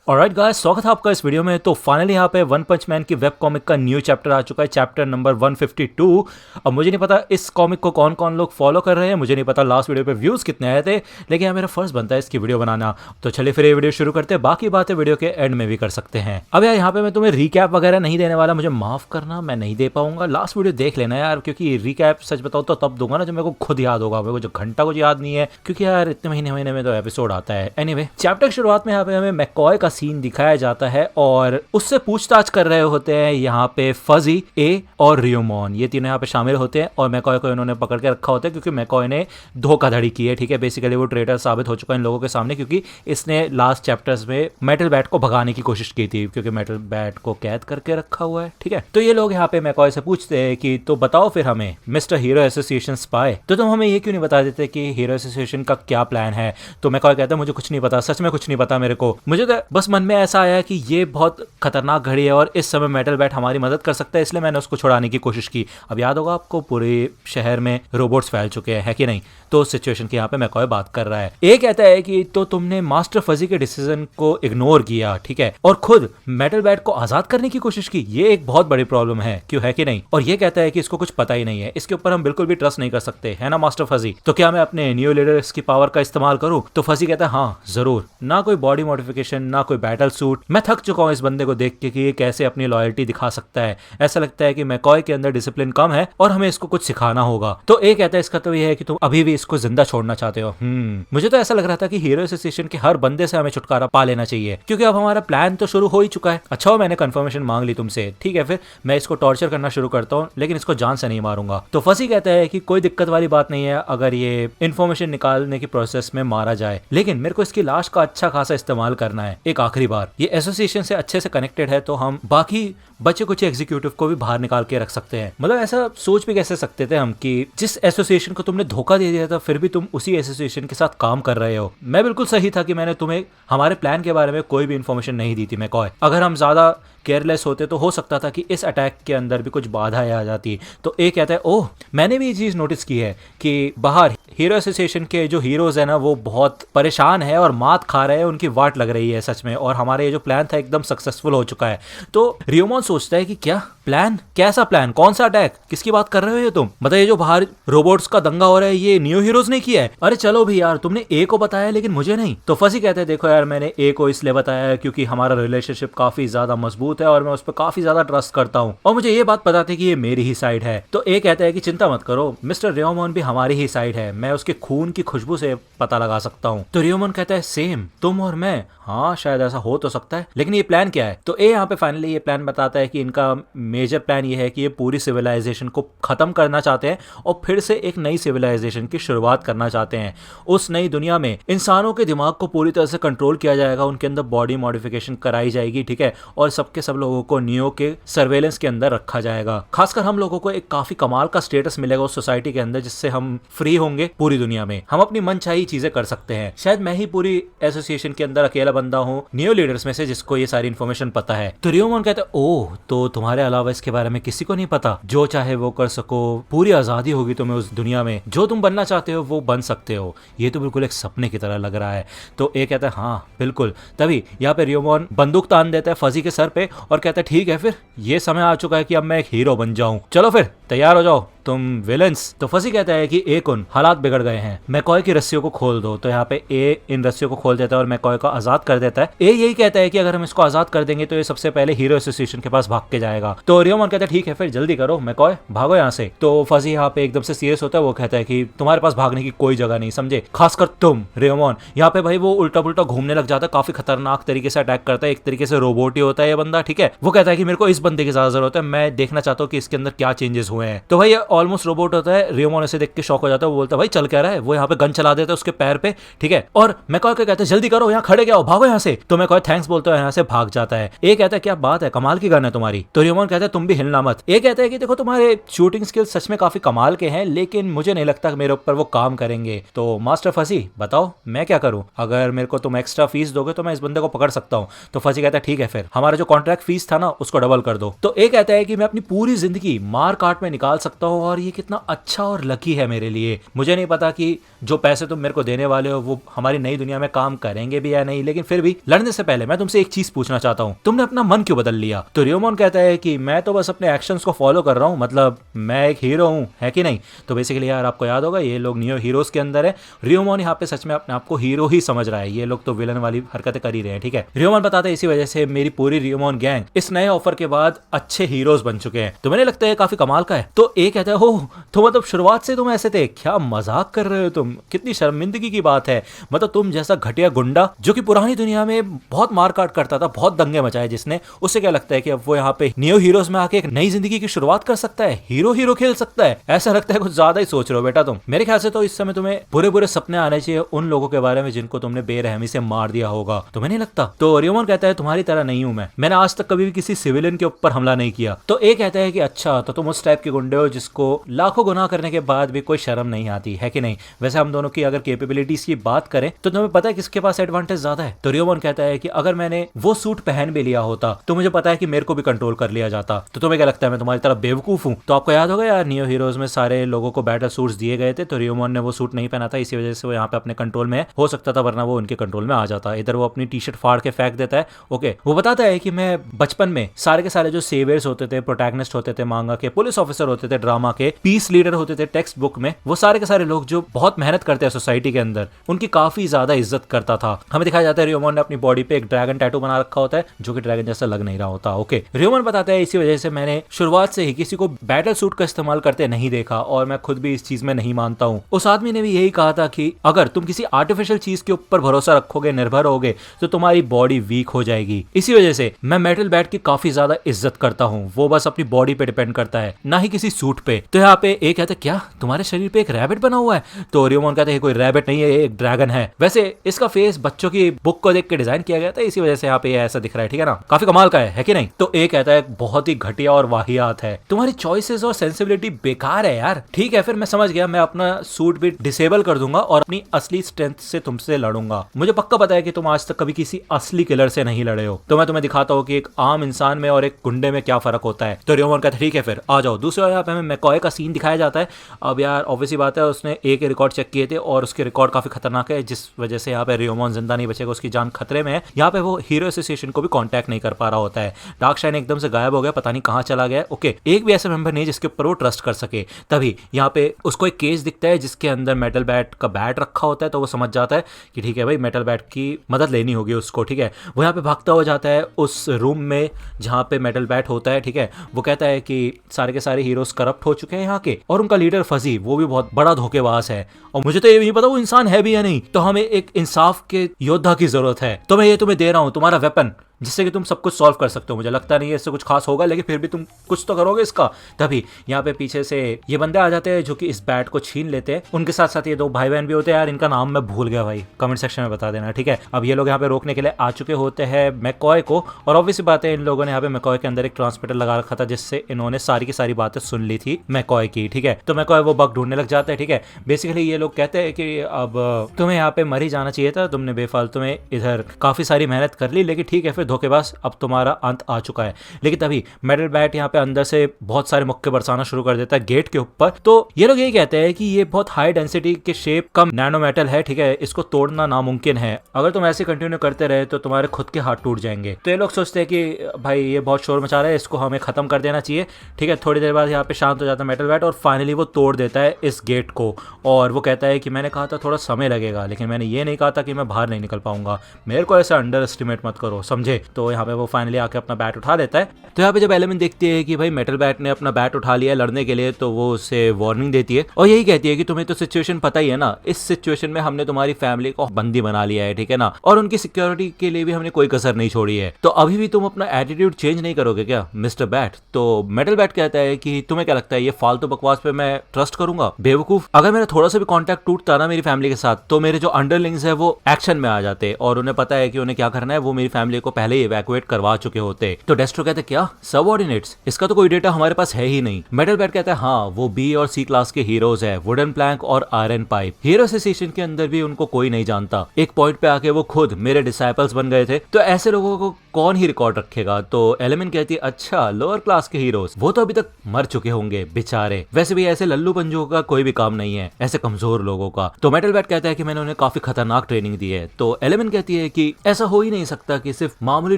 Alright guys, स्वागत है आपका इस वीडियो में। तो फाइनली यहाँ पे वन पंच मैन की वेब कॉमिक का न्यू चैप्टर आ चुका है, चैप्टर नंबर 152। अब मुझे नहीं पता इस कॉमिक को कौन कौन लोग फॉलो कर रहे हैं, मुझे नहीं पता लास्ट वीडियो पे व्यूज़ कितने आए थे, लेकिन यहाँ मेरा फर्ज बनता है इसकी वीडियो बनाना। तो चलिए फिर ये वीडियो शुरू करते हैं, बाकी बातें वीडियो के एंड में भी कर सकते हैं। अब यार यहाँ पे मैं तुम्हें रिकैप वगैरह नहीं देने वाला, मुझे माफ़ करना, मैं नहीं दे पाऊंगा। लास्ट वीडियो देख लेना यार, क्योंकि रिकैप सच बताओ तो तब दूंगा ना जब मेरे को खुद याद होगा, मेरे को जो घंटा कुछ याद नहीं है, क्योंकि यार इतने महीने में तो एपिसोड आता है। एनीवे, चैप्टर की शुरुआत में यहाँ पे हमें मैककॉय का सीन दिखाया जाता है और उससे पूछताछ कर रहे होते हैं यहाँ पे फजी, ए और रियोमॉन, ये तीनों यहाँ पे शामिल होते हैं और मैककॉय को इन्होंने पकड़ के रखा होता है क्योंकि मैककॉय ने धोखाधड़ी की है। ठीक है, बेसिकली वो ट्रेटर साबित हो चुका है इन लोगों के सामने, क्योंकि इसने लास्ट चैप्टर्स में मेटल बैट को भगाने की कोशिश की थी, क्योंकि मेटल बैट को कैद करके रखा हुआ है। ठीक है, तो ये लोग यहाँ पे मैककॉय से पूछते हैं कि तो बताओ फिर हमें मिस्टर हीरो एसोसिएशन स्पाई, तो तुम हमें ये क्यों नहीं बता देते कि हीरो एसोसिएशन का क्या प्लान है। तो मैककॉय कहता है मुझे कुछ नहीं पता, सच में कुछ नहीं पता मेरे को, मुझे तो बस मन में ऐसा आया कि ये बहुत खतरनाक घड़ी है और इस समय मेटल बैट हमारी मदद कर सकता है, इसलिए मैंने उसको छुड़ाने की कोशिश की। अब याद होगा आपको, पूरे शहर में रोबोट्स फैल चुके हैं, है कि नहीं। तो उस सिचुएशन की यहाँ पे मैककॉय बात कर रहा है। एक कहता है कि तो तुमने मास्टर फजी के डिसीजन को इग्नोर किया, ठीक है, और खुद मेटल बैट को आजाद करने की कोशिश की, ये एक बहुत बड़ी प्रॉब्लम है, क्यों, है कि नहीं। और ये कहता है कि इसको कुछ पता ही नहीं है, इसके ऊपर हम बिल्कुल भी ट्रस्ट नहीं कर सकते, है ना मास्टर फजी। तो क्या मैं अपने न्यू लीडर्स की पावर का इस्तेमाल करूं। तो फजी कहता है हाँ जरूर, ना कोई बॉडी मॉडिफिकेशन, ना कोई बैटल सूट, मैं थक चुका हूं इस बंदे को देख के कि ये कैसे अपनी लॉयल्टी दिखा सकता है। ऐसा लगता है कि मैककॉय के अंदर डिसिप्लिन कम है और हमें इसको कुछ सिखाना होगा। तो एक कहता है इसका तो ये है कि तुम अभी भी इसको जिंदा छोड़ना चाहते हो। मुझे तो ऐसा लग रहा था कि हीरो एसोसिएशन के हर बंदे से हमें छुटकारा पा लेना चाहिए, क्योंकि अब हमारा प्लान तो शुरू हो ही चुका है। अच्छा हो मैंने कंफर्मेशन मांग ली तुमसे, ठीक है, फिर मैं इसको टॉर्चर करना शुरू करता हूँ, लेकिन इसको जान से नहीं मारूंगा। तो फसी कहता है कि कोई दिक्कत वाली बात नहीं है अगर ये इन्फॉर्मेशन निकालने की प्रोसेस में मारा जाए, लेकिन मेरे को इसकी लाश का अच्छा खासा इस्तेमाल करना है एक आखिरी बार। ये एसोसिएशन से अच्छे से कनेक्टेड है तो हम बाकी बच्चे कुछ एग्जीक्यूटिव को भी बाहर निकाल के रख सकते हैं। मतलब ऐसा सोच भी कैसे सकते थे हम कि जिस एसोसिएशन को तुमने धोखा दे दिया था फिर भी तुम उसी एसोसिएशन के साथ काम कर रहे हो। मैं बिल्कुल सही था कि मैंने तुम्हें हमारे प्लान के बारे में कोई भी इंफॉर्मेशन नहीं दी थी मैककॉय। अगर हम ज्यादा केयरलेस होते तो हो सकता था कि इस अटैक के अंदर भी कुछ बाधाएं आ जाती। तो एक कहता है ओह, मैंने भी ये चीज नोटिस की है कि बाहर हीरो एसोसिएशन के जो हीरोज है ना वो बहुत परेशान है और मात खा रहे हैं, उनकी वाट लग रही है सच में, और हमारा ये जो प्लान था एकदम सक्सेसफुल हो चुका है। तो रियोमॉन सोचता है कि क्या प्लान, कैसा प्लान, कौन सा अटैक, किसकी बात कर रहे हो ये तुम, मतलब ये जो बाहर रोबोट्स का दंगा हो रहा है ये न्यू हीरोज ने किया है। अरे चलो भी यार, तुमने ए को बताया लेकिन मुझे नहीं। तो फसी कहते हैं देखो यार, मैंने ए को इसलिए बताया है क्योंकि हमारा रिलेशनशिप काफी ज्यादा मजबूत है और मैं उस पर काफी ज्यादा ट्रस्ट करता हूँ और मुझे ये बात पता थी कि ये मेरी ही साइड है। तो ए कहता है कि चिंता मत करो, मिस्टर रियोमॉन भी हमारी ही साइड है, मैं उसके खून की खुशबू से पता लगा सकता हूँ। तो रियोमॉन कहता है सेम, तुम और मैं, हाँ शायद ऐसा हो तो सकता है, लेकिन ये प्लान क्या है। तो ए यहाँ पे फाइनली ये प्लान बताता है कि इनका मेजर प्लान ये है कि ये पूरी सिविलाइजेशन को खत्म करना चाहते हैं और फिर से एक नई सिविलाइजेशन की शुरुआत करना चाहते हैं। उस नई दुनिया में इंसानों के दिमाग को पूरी तरह से कंट्रोल किया जाएगा, उनके अंदर बॉडी मॉडिफिकेशन कराई जाएगी, ठीक है, और सबके सब लोगों को नियो के सर्वेलेंस के अंदर रखा जाएगा। खासकर हम लोगों को एक काफी कमाल का स्टेटस मिलेगा उस सोसाइटी के अंदर, जिससे हम फ्री होंगे पूरी दुनिया में, हम अपनी मनचाही चीजें कर सकते हैं। शायद मैं ही पूरी एसोसिएशन के अंदर अकेला बंदा हूँ न्यू लीडर्स में से जिसको ये सारी इन्फॉर्मेशन पता है। तो रियोमॉन कहता है ओह, तो तुम्हारे अलावा इसके बारे में किसी को नहीं पता, जो चाहे वो कर सको, पूरी आजादी होगी तुम्हें उस दुनिया में, जो तुम बनना चाहते हो वो बन सकते हो, ये तो बिल्कुल एक सपने की तरह लग रहा है। तो एक कहता है हाँ बिल्कुल। तभी यहाँ पे रियोमॉन बंदूक तान देता है फजी के सर पे और कहता है ठीक है, फिर ये समय आ चुका है कि अब मैं एक हीरो बन जाऊं, चलो फिर तैयार हो जाओ तुम विलेंस। तो फजी कहता है कि एक हालात बिगड़ गए हैं, मैककॉय की रस्सियों को खोल दो। तो यहाँ पे ए इन रस्सियों को खोल देता है और मैककॉय को आजाद कर देता है। ए यही कहता है कि अगर हम इसको आजाद कर देंगे तो ये सबसे पहले हीरो एसोसिएशन के पास भाग के जाएगा। तो रियोमॉन कहता है ठीक है फिर जल्दी करो मैककॉय, भागो यहाँ से। तो फजी यहाँ पे एकदम से सीरियस होता है, वो कहता है कि तुम्हारे पास भागने की कोई जगह नहीं, समझे, खासकर तुम रियोमॉन। यहाँ पे भाई वो उल्टा पुल्टा घूमने लग जाता है, काफी खतरनाक तरीके से अटैक करता है, एक तरीके से रोबोट ही होता है ये बंदा, ठीक है। वो कहता है कि मेरे को इस बंदे की ज्यादा जरूरत है, मैं देखना चाहता हूँ कि इसके अंदर क्या चेंजेस हुए हैं। तो भाई ऑलमोस्ट रोबोट होता है। रियोमॉन ऐसे देख के शॉक हो जाता है, वो बोलता है भाई चल क्या रहा है, वो यहाँ पे गन चला देता है उसके पैर पे, ठीक है, और मैककॉय को कहता है जल्दी करो, यहाँ खड़े क्या हो, भागो यहाँ से। तो मैककॉय थैंक्स बोलता है, यहाँ से भाग जाता है। ए कहता है क्या बात है, कमाल की गन है तुम्हारी। तो रियोमॉन कहता है तुम भी हिलना मत। ए कहता है कि देखो तुम्हारे शूटिंग स्किल्स सच में काफी कमाल के हैं, लेकिन मुझे नहीं लगता मेरे ऊपर वो काम करेंगे। तो मास्टर फसी बताओ मैं क्या करूं, अगर मेरे को तुम एक्स्ट्रा फीस दोगे तो मैं इस बंदे को पकड़ सकता हूं। तो फसी कहता है ठीक है, फिर हमारा जो कॉन्ट्रैक्ट फीस था ना उसको डबल कर दो। तो ए कहता है कि मैं अपनी पूरी जिंदगी मार काट में निकाल सकता हूँ और ये कितना अच्छा और लकी है मेरे लिए। मुझे नहीं पता कि जो पैसे तुम मेरे को देने वाले हो वो हमारी नई दुनिया में काम करेंगे भी या नहीं, लेकिन फिर भी लड़ने से पहले मैं तुमसे एक चीज पूछना चाहता हूँ, तुमने अपना मन क्यों बदल लिया? तो रियोमोन कहता है कि मैं तो बस अपने एक्शंस को फॉलो कर रहा हूँ, मतलब मैं एक हीरो हूँ, है कि नहीं? तो बेसिकली यार आपको याद होगा ये लोग नियो हीरोज के अंदर है। रियोमोन यहाँ पे सच में अपने आप को हीरो ही समझ रहा है, ये लोग तो विलन वाली हरकतें कर ही रहे हैं, ठीक है। रियोमोन बताते हैं इसी वजह से मेरी पूरी रियोमोन गैंग इस नए ऑफर के बाद अच्छे हीरोज बन चुके हैं, तो मैंने लगता है काफी कमाल का है। तो एक कहता है हो तो मतलब शुरुआत से तुम ऐसे थे? क्या मजाक कर रहे हो तुम, कितनी शर्मिंदगी की बात है। मतलब तुम जैसा घटिया गुंडा जो कि पुरानी दुनिया में बहुत मारकाट करता था, बहुत दंगे मचाए जिसने, उससे क्या लगता है कि अब वो यहाँ पे नियो हीरोज में आके एक नई जिंदगी की शुरुआत कर सकता है, हीरो हीरो खेल सकता है? ऐसा लगता है कुछ ज्यादा ही सोच रहे हो बेटा तुम। मेरे ख्याल से तो इस समय तुम्हें बुरे बुरे सपने आने चाहिए उन लोगों के बारे में जिनको तुमने बेरहमी से मार दिया होगा, तुम्हें नहीं लगता? तो रियोमोन कहता है तुम्हारी तरह नहीं हूं मैंने आज तक कभी भी किसी सिविलियन के ऊपर हमला नहीं किया। तो एक कहता है कि अच्छा तो तुम उस टाइप के गुंडे हो जिसको लाखों गुनाह करने के बाद भी कोई शर्म नहीं आती, है कि नहीं? वैसे हम दोनों की अगर कैपेबिलिटीज की बात करें तो तुम्हें पता है किसके पास एडवांटेज ज्यादा है? तो रियोमोन कहता है कि अगर मैंने वो सूट पहन भी लिया होता तो मुझे पता है कि मेरे को भी कंट्रोल कर लिया जाता। तो तुम्हें क्या लगता है मैं तुम्हारी तरह बेवकूफ हूं? तो आपको याद होगा यार नियो हीरोज में सारे लोगों को बैटल सूट्स दिए गए थे, तो रियोमोन ने वो सूट नहीं पहना था, इसी वजह से वो यहाँ पे अपने कंट्रोल में हो सकता था, वरना वो उनके कंट्रोल में आ जाता। इधर वो अपनी टी शर्ट फाड़ के फेंक देता है। ओके, वो बताता है कि मैं बचपन में सारे के सारे जो सेवियर्स होते थे, प्रोटैगनिस्ट होते थे मांगा के, पुलिस ऑफिसर होते थे ड्रामा के, पीस लीडर होते थे टेक्स्ट बुक में, वो सारे के सारे लोग जो बहुत मेहनत करते हैं सोसाइटी के अंदर, उनकी काफी ज्यादा इज्जत करता था। हमें दिखाया जाता है रियोमोन ने अपनी बॉडी पे एक ड्रैगन टैटू बना रखा होता है जो कि ड्रैगन जैसा लग नहीं रहा होता। ओके, रियोमोन बताता है इसी वजह से मैंने शुरुआत से ही किसी को बैटल सूट का इस्तेमाल करते नहीं देखा और मैं खुद भी इस चीज में नहीं मानता हूँ। उस आदमी ने भी यही कहा था कि अगर तुम किसी आर्टिफिशियल चीज के ऊपर भरोसा रखोगे, निर्भर होगे, तो तुम्हारी बॉडी वीक हो जाएगी। इसी वजह से मैं मेटल बैट की काफी ज्यादा इज्जत करता हूँ, वो बस अपनी बॉडी पे डिपेंड करता है, ना ही किसी सूट पे। तो यहाँ पे एक कहता है क्या तुम्हारे शरीर पे एक रैबिट बना हुआ है? तो रियोमोन कहता है कोई रैबिट नहीं है, एक ड्रैगन है। वैसे इसका फेस बच्चों की बुक को देख के डिजाइन किया गया था, इसी वजह से यहाँ पे ऐसा दिख रहा है, ठीक है ना? काफी कमाल का है कि नहीं? तो एक कहता है बहुत ही घटिया और वाहियात है, तुम्हारी चॉइसेस और सेंसिबिलिटी बेकार है यार। ठीक है फिर मैं समझ गया, मैं अपना सूट भी डिसेबल कर दूंगा और अपनी असली स्ट्रेंथ से तुमसे लड़ूंगा। मुझे पक्का पता है कि तुम आज तक कभी किसी असली किलर से नहीं लड़े हो, तो मैं तुम्हें दिखाता हूँ कि एक आम इंसान में और एक गुंडे में क्या फर्क होता है। तो रियोमोन कहता है ठीक है फिर आ जाओ। दूसरी ओर यहाँ पे हमें मैकॉय का सीन दिखाया जाता है। अब यार ऑब्वियसली बात है, उसने एक रिकॉर्ड चेक किए थे और उसके रिकॉर्ड काफी खतरनाक है, जिस वजह से यहाँ पे रियोमोन जिंदा नहीं बचेगा, उसकी जान खतरे में है। यहाँ पे वो हीरो एसोसिएशन को भी कांटेक्ट नहीं कर पा रहा होता है। डार्कशाइन एकदम से गायब हो गया, पता नहीं कहाँ चला गया। ओके, एक भी ऐसा मेंबर नहीं जिसके ऊपर वो ट्रस्ट कर सके। तभी यहाँ पे उसको एक केस दिखता है जिसके अंदर मेटल बैट का बैट रखा होता है, तो वो समझ जाता है कि ठीक है भाई मेटल बैट की मदद लेनी होगी उसको, ठीक है। वो यहाँ पे भागता हो जाता है उस रूम में जहाँ पे मेटल बैट होता है, ठीक है। वो कहता है कि सारे के सारे हीरोज करप्ट हो चुके हैं यहाँ के, और उनका लीडर फजी वो भी बहुत बड़ा धोखेबाज है, और मुझे तो ये नहीं पता वो इंसान है भी या नहीं। तो हमें एक इंसाफ के योद्धा की जरूरत है, तो मैं ये तुम्हें दे रहा हूँ, तुम्हारा वेपन, जिससे कि तुम सब कुछ सॉल्व कर सकते हो। मुझे लगता नहीं है इससे कुछ खास होगा, लेकिन फिर भी तुम कुछ तो करोगे इसका। तभी यहाँ पे पीछे से ये बंदे आ जाते हैं जो कि इस बैट को छीन लेते हैं। उनके साथ साथ ये दो भाई बहन भी होते हैं, यार इनका नाम मैं भूल गया भाई, कमेंट सेक्शन में बता देना, ठीक है। अब ये लोग यहाँ पे रोकने के लिए आ चुके होते हैं मैकॉय को, और ऑब्वियसली बात है इन लोगों ने यहाँ पे मैकॉय के अंदर एक ट्रांसमीटर लगा रखा था जिससे इन्होंने सारी की सारी बातें सुन ली थी मैकॉय की, ठीक है। तो मैकॉय वो बग ढूंढने लग जाता है, ठीक है। बेसिकली ये लोग कहते हैं कि अब तुम्हें यहाँ पे मर ही जाना चाहिए था, तुमने बेफालतू में इधर काफी सारी मेहनत कर ली, लेकिन ठीक है फिर धोखेबाज, अब तुम्हारा अंत आ चुका है। लेकिन तभी मेटल बैट यहाँ पे अंदर से बहुत सारे मुक्के बरसाना शुरू कर देता है गेट के ऊपर। तो ये लोग यही कहते हैं कि ये बहुत हाई डेंसिटी के शेप का नैनो मेटल है, ठीक है, इसको तोड़ना नामुमकिन है। अगर तुम ऐसे कंटिन्यू करते रहे तो तुम्हारे खुद के हाथ टूट जाएंगे। तो ये लोग सोचते हैं कि भाई ये बहुत शोर मचा रहा है, इसको हमें खत्म कर देना चाहिए, ठीक है। थोड़ी देर बाद यहाँ पे शांत हो जाता है मेटल बैट और फाइनली वो तोड़ देता है इस गेट को, और वो कहता है कि मैंने कहा था थोड़ा समय लगेगा, लेकिन मैंने ये नहीं कहा था कि मैं बाहर नहीं निकल पाऊंगा, मेरे को ऐसा अंडर एस्टिमेट मत करो, समझे। तो यहाँ पे वो फाइनली आके अपना बैट उठा देता है। तो यहाँ पे जब एलिमेंट देखती है कि भाई मेटल बैट ने अपना बैट उठा लिया लड़ने के लिए, तो वो उसे वार्निंग देती है और यही कहती है कि तुम्हें तो सिचुएशन पता ही है ना, इस सिचुएशन में हमने तुम्हारी फैमिली को बंदी बना लिया है, ठीक है ना, और उनकी सिक्योरिटी के लिए भी हमने कोई कसर नहीं छोड़ी है। तो अभी भी तुम अपना एटीट्यूड चेंज नहीं करोगे क्या मिस्टर बैट? तो मेटल बैट कहता है कि तुम्हें क्या लगता है ये फालतू बकवास पे मैं ट्रस्ट करूंगा? बेवकूफ, अगर मेरा थोड़ा सा भी कॉन्टैक्ट टूटता ना मेरी फैमिली के साथ, तो मेरे जो अंडरलिंग्स है वो एक्शन में आ जाते और उन्हें पता है कि उन्हें क्या करना है, वो मेरी फैमिली को पहले ही इवैक्यूएट करवा चुके होते। तो डेस्ट्रो कहते क्या सबऑर्डिनेट्स, इसका तो कोई डेटा हमारे पास है ही नहीं। मेटल बैट कहता है हाँ वो बी और सी क्लास के हीरोज है, वुडन प्लैंक और आयरन पाइप। हीरो एसोसिएशन के अंदर भी उनको कोई नहीं जानता। एक पॉइंट पे आके वो खुद मेरे डिसाइपल्स बन गए थे, तो ऐसे लोगों को कौन ही रिकॉर्ड रखेगा। तो एलिमेंट कहती है अच्छा लोअर क्लास के हीरोज, वो तो अभी तक मर चुके होंगे बेचारे, वैसे भी ऐसे लल्लू पंजों का कोई भी काम नहीं है ऐसे कमजोर लोगों का। तो मेटल बैट कहता है कि मैंने उन्हें काफी खतरनाक ट्रेनिंग दी है। तो एलिमेंट कहती है कि ऐसा हो ही नहीं सकता कि सिर्फ मामूली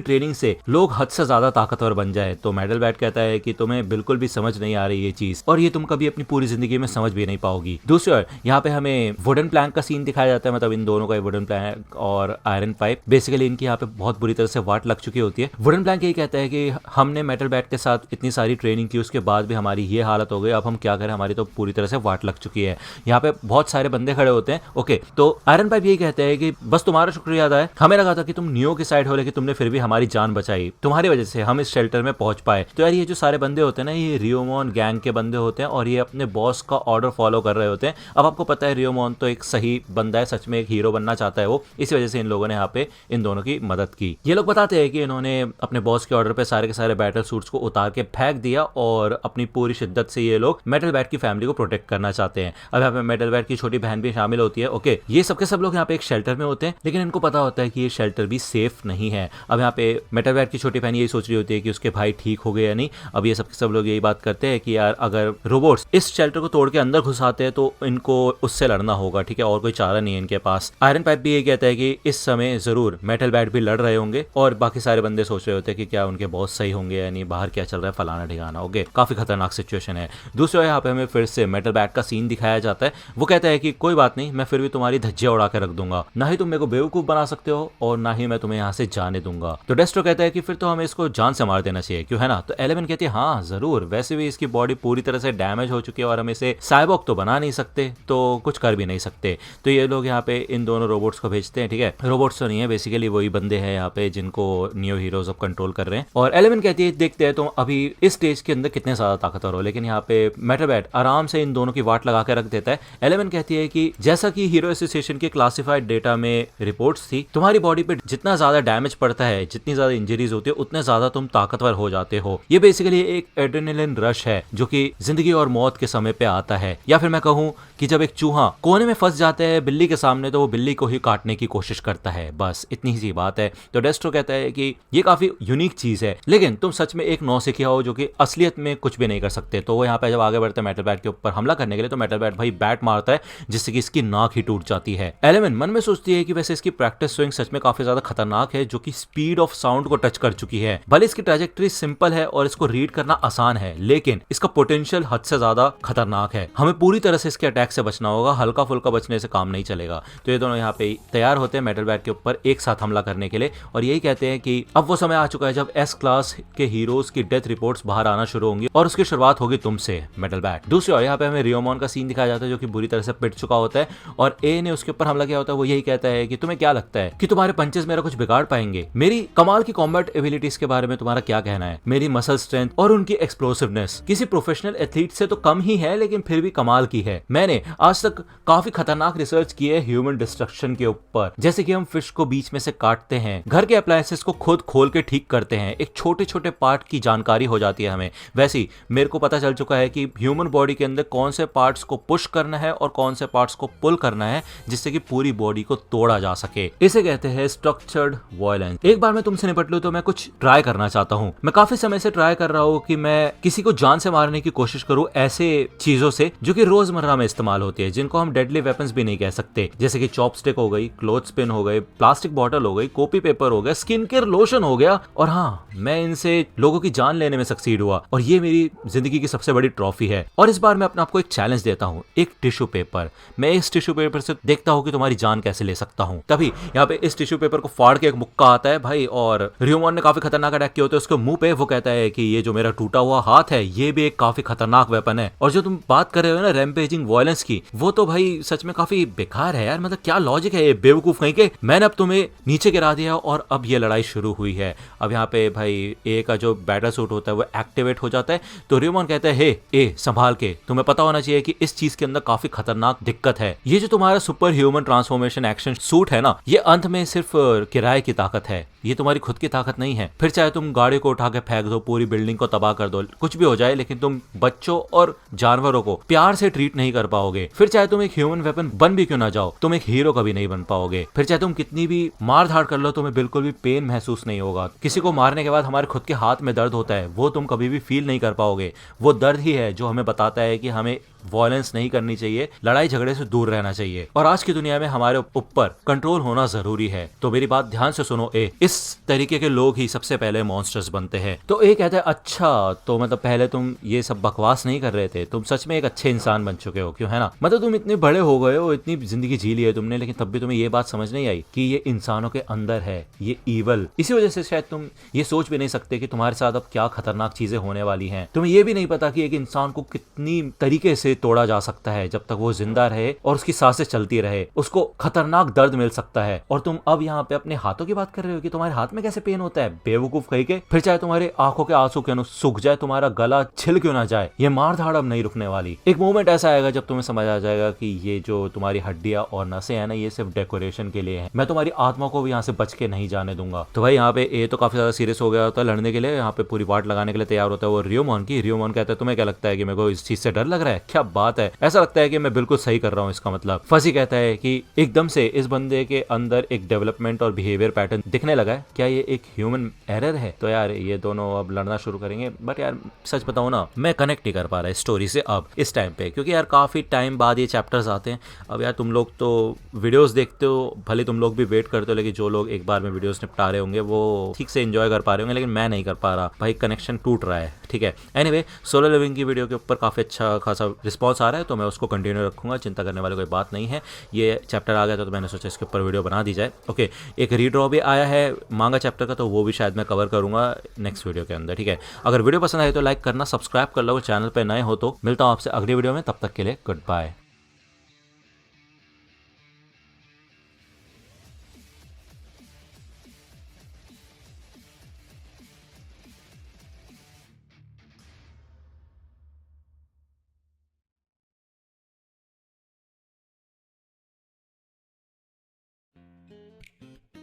ट्रेनिंग से लोग हद से ज्यादा ताकतवर बन जाए। तो मेटल बैट कहता है कि तुम्हें बिल्कुल भी समझ नहीं आ रही ये चीज, और ये तुम कभी अपनी पूरी जिंदगी में समझ भी नहीं पाओगी। दूसरी ओर यहाँ पे हमें वुडन प्लैंक का सीन दिखाया जाता है, मतलब इन दोनों का, वुडन प्लैंक और आयरन पाइप। बेसिकली इनकी यहाँ पे बहुत बुरी तरह से वाट लग चुकी होती है। वुडन प्लैंक यही कहता है कि हमने मेटल बैट के साथ इतनी सारी ट्रेनिंग की, उसके बाद भी हमारी ये हालत हो गई, अब हम क्या करें, हमारी तो पूरी तरह से वाट लग चुकी है। यहाँ पे बहुत सारे बंदे खड़े होते हैं। ओके, तो आयरन पाइप यही कहते हैं कि बस तुम्हारा शुक्रिया अदा है, हमें लगा था कि तुम नियो की साइड हो, लेकिन तुमने फिर भी हमारी जान बचाई, तुम्हारी वजह से हम इस शेल्टर में पहुंच पाए। तो यार ये जो सारे बंदे होते हैं ना, ये रियोमोन गैंग के बंदे होते हैं और ये अपने बॉस का ऑर्डर फॉलो कर रहे होते हैं। अब आपको पता है रियोमोन तो एक सही बंदा है, सच में एक हीरो बनना चाहता है वो, इसी वजह से इन लोगों ने यहाँ पे इन दोनों की मदद की। ये लोग बताते हैं कि इन्होंने अपने बॉस के ऑर्डर पे सारे के सारे बैटल सूट्स को उतार के फेंक दिया और अपनी पूरी शिद्दत से ये लोग मेटल बैट की फैमिली को प्रोटेक्ट करना चाहते हैं। अब यहाँ पे मेटल बैट की छोटी बहन भी शामिल होती है। ओके, ये सबके सब लोग यहाँ पे एक शेल्टर में होते हैं, लेकिन इनको पता होता है कि ये शेल्टर भी सेफ नहीं है। अब यहाँ पे मेटल बैट की छोटी बहन यही सोच रही होती है कि उसके भाई ठीक हो गए या नहीं। अब ये सबके सब लोग यही बात करते हैं कि यार अगर रोबोट्स इस शेल्टर को तोड़ के अंदर घुस आते हैं तो इनको उससे लड़ना होगा, ठीक है, और कोई चारा नहीं है इनके पास। आयरन पाइप भी ये कहता है कि इस समय जरूर मेटल बैट भी लड़ रहे होंगे, और बाकी सारे बंदे सोच रहे होते हैं कि क्या उनके बॉस सही होंगे या नहीं, बाहर क्या चल रहा है, फलाना ठिकाना। ओके, काफी खतरनाक सिचुएशन है। दूसरे यहाँ पे हमें फिर से मेटल बैट का सीन दिखाया जाता है। वो कहता है कि कोई बात नहीं, मैं फिर भी तुम्हारी धज्जियां उड़ा के रख दूंगा, ना ही तुम मेरे को बेवकूफ बना सकते हो और ना ही मैं तुम्हें यहाँ से जाने दूंगा। तो डेस्ट्रो कहता है कि फिर तो हमें इसको जान से मार देना चाहिए, क्यों है ना। तो एलिमेंट कहती है हाँ जरूर, वैसे भी इसकी बॉडी पूरी तरह से डैमेज हो चुकी है और हम इसे साइबॉर्ग तो बना नहीं सकते, तो कुछ कर भी नहीं सकते। तो ये लोग यहाँ पे इन दोनों रोबोट्स को भेजते हैं, ठीक है, रोबोट्स तो नहीं है, बेसिकली वही बंदे हैं यहाँ पे जिनको नियो हीरोज अब कंट्रोल कर रहे हैं। और एलिमेंट कहती है देखते हैं तुम अभी इस स्टेज के अंदर कितने ज्यादा ताकतवर हो, लेकिन यहाँ पे मेटल बैट आराम से इन दोनों की वाट लगा के रख देता है। एलिमेंट कहती है कि जैसा कि हीरो एसोसिएशन के क्लासिफाइड डेटा में रिपोर्ट्स थी, तुम्हारी बॉडी पे जितना ज्यादा डैमेज पड़ता है, जितनी ज्यादा इंजरीज होती है, उतने ज्यादा तुम ताकतवर हो जाते हो। ये बेसिकली एक एड्रेनलिन रश है जो कि जिंदगी और मौत के समय पे आता है, या फिर मैं कहूँ कि जब एक चूहा कोने में फंस जाता है बिल्ली के सामने, तो वो बिल्ली को ही काटने की कोशिश करता है, बस इतनी सी बात है। तो डेस्ट्रो कहता है कि ये काफी यूनिक चीज है, लेकिन तुम सच में एक नौसिखिया हो जो कि असलियत में कुछ भी नहीं कर सकते। तो वो यहाँ पे जब आगे बढ़ते हैं मेटल बैट के ऊपर हमला करने के लिए, तो मेटल बैट भाई बैट मारता है जिससे कि इसकी नाक ही टूट जाती है। एलिमेंट मन में सोचती है कि वैसे इसकी प्रैक्टिस स्विंग सच में काफी ज्यादा खतरनाक है, जो कि स्पीड ऑफ साउंड को टच कर चुकी है। भले इसकी ट्रैजेक्टरी सिंपल है और इसको रीड करना आसान है, लेकिन इसका पोटेंशियल हद से ज्यादा खतरनाक है। हमें पूरी तरह से इसके अटैक से बचना होगा, हल्का फुल्का बचने से काम नहीं चलेगा। तो ये दोनों यहाँ पे तैयार होते हैं मेटल बैट के ऊपर एक साथ हमला करने के लिए, और यही कहते हैं कि अब वो समय आ चुका है जब एस क्लास के हीरोज की डेथ रिपोर्ट्स बाहर आना शुरू होंगी, और उसकी शुरुआत होगी तुमसे मेटल बैट। दूसरी ओर यहाँ पे हमें रियोमोन का सीन दिखाया जाता है जो कि बुरी तरह से पिट चुका होता है, और ए ने उसके ऊपर हमला किया होता है। वो यही कहता है कि तुम्हें क्या लगता है कि तुम्हारे पंचेस मेरा कुछ बिगाड़ पाएंगे? मेरी कमाल की कॉम्बैट एबिलिटीज के बारे में तुम्हारा क्या कहना है? मेरी मसल स्ट्रेंथ और उनकी एक्सप्लोसिवनेस किसी प्रोफेशनल एथलीट से तो कम ही है, लेकिन फिर भी कमाल की है। मैंने आज तक काफी खतरनाक रिसर्च की है ह्यूमन डिस्ट्रक्शन के ऊपर, जैसे कि हम फिश को बीच में से काटते हैं, घर के अप्लायंसेस को खुद खोल के ठीक करते हैं, एक छोटे छोटे पार्ट की जानकारी हो जाती है हमें। वैसे ही मेरे को पता चल चुका है कि ह्यूमन बॉडी के अंदर कौन से पार्ट्स को पुश करना है और कौन से पार्ट्स को पुल करना है, जिससे कि पूरी बॉडी को तोड़ा जा सके। इसे कहते हैं स्ट्रक्चर्ड वायलेंस। एक बार मैं तुमसे निपट लूं तो मैं कुछ ट्राई करना चाहता हूं। मैं काफी समय से ट्राई कर रहा हूं कि मैं किसी को जान से मारने की कोशिश करूं ऐसे चीजों से जो कि रोजमर्रा में इस्तेमाल होती है, जिनको हम डेडली वेपन्स भी नहीं कह सकते, जैसे कि चॉपस्टिक हो गई, क्लोथ स्पिन हो गई, प्लास्टिक बॉटल हो गई, कॉपी पेपर हो गया, स्किन केयर लोशन हो गया। और हाँ, मैं इनसे लोगों की जान लेने में सक्सीड हुआ, और ये मेरी जिंदगी की सबसे बड़ी ट्रॉफी है। और इस बार मैं अपने आपको एक चैलेंज देता हूँ, एक टिश्यू पेपर। मैं इस टिश्यू पेपर से देखता हूँ कि तुम्हारी जान कैसे ले सकता हूँ। तभी यहाँ पे इस टिश्यू पेपर को फाड़ के एक मुक्का आता है भाई, और रियोमोन ने काफी खतरनाक अटैक किया होता है उसके मुंह पे। वो कहता है कि ये जो मेरा टूटा हुआ हाथ है, ये भी एक काफी खतरनाक वेपन है। और जो तुम बात कर रहे हो ना रैम्पेजिंग वायलेंस की, वो तो भाई सच में काफी बेकार है यार। मतलब क्या लॉजिक है ये बेवकूफ कहीं के। मैंने अब तुम्हें नीचे गिरा दिया और अब ये लड़ाई शुरू हुई है। अब यहाँ पे भाई ए का जो बैटल सूट होता है वो एक्टिवेट हो जाता है। तो रियोमोन कहता है हे ए संभाल के, तुम्हें पता होना चाहिए कि इस चीज के अंदर काफी खतरनाक दिक्कत है। ये जो तुम्हारा super human transformation action suit है ना, ये अंत में सिर्फ किराए की ताकत है। ये तुम्हारी खुद की ताकत नहीं है। फिर चाहे तुम गाड़ी को उठा के फेंक दो, पूरी बिल्डिंग को तबाह कर दो, कुछ भी हो जाए, लेकिन तुम बच्चों और जानवरों को प्यार से ट्रीट नहीं कर पाओगे। फिर चाहे तुम एक ह्यूमन वेपन बन भी क्यों ना जाओ, तुम एक हीरो कभी नहीं बन पाओगे। फिर चाहे तुम कितनी भी मार धाड़ कर लो, तुम्हें बिल्कुल भी पेन महसूस नहीं होगा। किसी को मारने के बाद हमारे खुद के हाथ में दर्द होता है, वो तुम कभी भी फील नहीं कर पाओगे। वो दर्द ही है जो हमें बताता है कि हमें वायलेंस नहीं करनी चाहिए, लड़ाई झगड़े से दूर रहना चाहिए। और आज की दुनिया में हमारे ऊपर कंट्रोल होना जरूरी है। तो मेरी बात ध्यान से सुनो। इस तरीके के लोग ही सबसे पहले मॉन्स्टर्स बनते हैं। तो कहता है अच्छा, तो मतलब पहले तुम ये सब बकवास नहीं कर रहे थे, तुम सच में एक अच्छे इंसान बन चुके हो, क्यों है ना? मतलब तुम इतने बड़े हो गए हो, इतनी जिंदगी जी ली है तुमने, लेकिन तब भी तुम्हें ये बात समझ नहीं आई कि ये इंसानों के अंदर है, ये ईवल। इसी वजह से शायद तुम ये सोच भी नहीं सकते कि तुम्हारे साथ अब क्या खतरनाक चीजें होने वाली हैं। तुम्हें ये भी नहीं पता कि एक इंसान को कितनी तरीके से तोड़ा जा सकता है। जब तक वो जिंदा रहे और उसकी सांसें चलती रहे, उसको खतरनाक दर्द मिल सकता है। और तुम अब यहाँ पे अपने हाथों की बात कर रहे हो कि तुम्हारे हाथ में कैसे पेन होता है, बेवकूफ कहीं के। फिर चाहे तुम्हारे आंखों के आंसू क्यों सूख जाए, तुम्हारा गला छिल क्यों ना जाए, ये मार धाड़ अब नहीं रुकने वाली। एक मोमेंट ऐसा आएगा जब तुम्हें समझ आ जाएगा कि ये जो तुम्हारी हड्डियां और नसें हैं ना, ये सिर्फ डेकोरेशन के लिए है। मैं तुम्हारी आत्मा को भी यहाँ से बच के नहीं जाने दूंगा। तो भाई यहाँ पे ये तो काफी ज्यादा सीरियस हो गया होता है लड़ने के लिए, यहाँ पे पूरी वाट लगाने के लिए तैयार होता है वो रियोमोन की। रियोमोन कहता है तुम्हें क्या लगता है कि मेरे को इस चीज से डर लग रहा है? क्या बात है, ऐसा लगता है कि मैं बिल्कुल सही कर रहा हूँ इसका मतलब। फजी कहता है कि एकदम से इस बंदे के अंदर एक डेवलपमेंट और बिहेवियर पैटर्न दिखने लगा है, क्या ये एक ह्यूमन एरर है? तो यार ये दोनों अब लड़ना शुरू करेंगे। बट यार सच बताऊं ना, मैं कनेक्ट नहीं कर पा रहा इस स्टोरी से अब इस टाइम पे, क्योंकि यार काफी टाइम बाद ये चैप्टर्स आते हैं। अब यार तुम लोग तो वीडियोस देखते हो, भले तुम लोग भी वेट करते हो, लेकिन जो लोग एक बार में वीडियोस निपटा रहे होंगे वो ठीक से एंजॉय कर पा रहे होंगे, लेकिन मैं नहीं कर पा रहा भाई, कनेक्शन टूट रहा है। ठीक है, एनीवे सोलो लिविंग की वीडियो के ऊपर काफी अच्छा खासा रिस्पॉन्स आ रहा है, तो मैं उसको कंटिन्यू रखूंगा, चिंता करने वाली कोई बात नहीं है। ये चैप्टर आ गया तो मैंने सोचा इसके ऊपर वीडियो बना दी जाए। ओके, एक रीड्रॉ भी आया है मांगा चैप्टर का, तो वो भी शायद मैं कवर करूंगा नेक्स्ट वीडियो के अंदर। ठीक है, अगर वीडियो पसंद आए तो लाइक करना, सब्सक्राइब कर लो, चैनल पे नए हो तो। मिलता हूं आपसे अगली वीडियो में, तब तक के लिए गुड बाय।